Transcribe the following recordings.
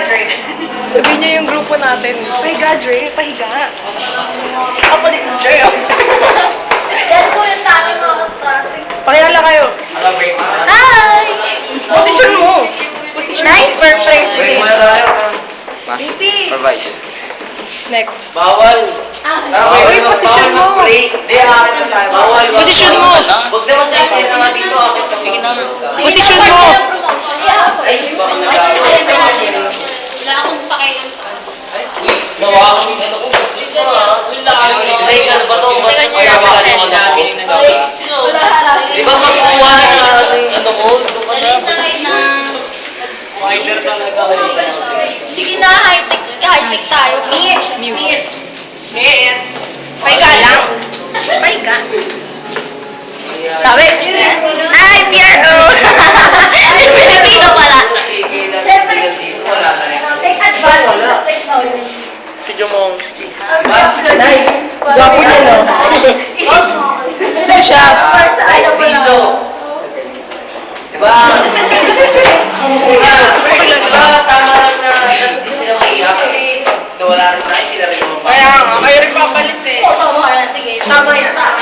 Dre. Sabihin niya yung grupo natin. Pahiga, Dre. Pahiga. Ako din, Dre. Yan po yung sa akin mga kaklase. Pakilala kayo. Hi! Position mo. Nice for first Break grade. muna tayo. Supervise. Next. Bawal. Uy, posisyon mo. Break. Hindi, akin na tayo. Bawal. Posisyon mo. Huwag naman sa isa na nga dito. Akin to. Sige na. Posisyon mo. Ay, baka nagagawa. Wala akong pakialam sa ano. Nawa kami ano ko. Gusto mo ha. Ay, ano ba to? Mas Second year kaya ako, baka friend naman namin. ako. Wala harap. Di ba magkuha na ano ko? Doon ka na. Nalis na Fighter talaga kayo. Sige na, high-tech tayo. Mute. Pahiga lang. Pahiga. Sabi. Ay, PRO! Filipino pala. Nakikilang sila dito. Wala na rin. Take advantage of technology. Video mo. Nice. Gwapo niya, no? Sino siya? Nice piso. Diba? Diba? Tama lang na hindi sila maiyak kasi wala rin tayo sila rin yung Kaya nga, kayo rin papalit eh. Oo, tama yan. Sige. Tama yan, tama.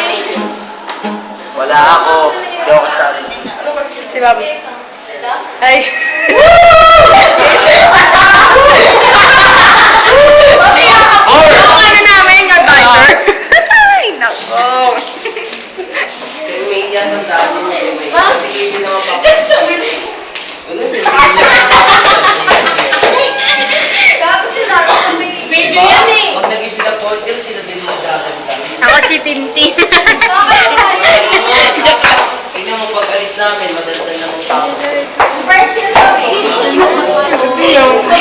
Wala ako. Hindi ako kasali. Si Bobby. Ay. Ano na namin, advisor? Ay, nako. Kaya may iyan ng sa akin. Kasi hindi naman pa. Tapos sila, video yan eh. Pag naging sila porter, sila din magdadagdag. Ako si Tintin. Tingnan mo pag alis namin, madaldal na mong tao. First year kami. Sabay kayo.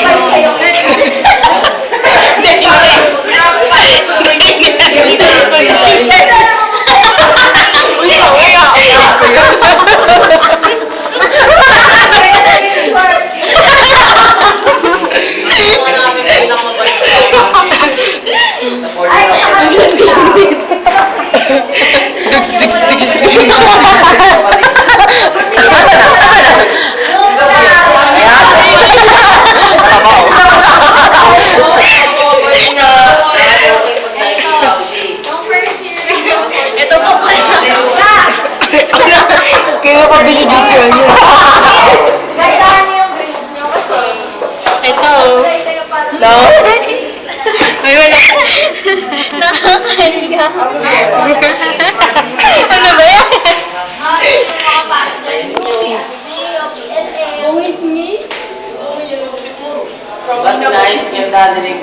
Nung first year. Ito po pala. Kaya ko binibidyo niya. Gayaan niyo yung grades niyo kasi. Ito. Kayo pala. No? Ay, wala. Nakakahiya. Ano ba yan? Who is me? Ba't nice yung dadinig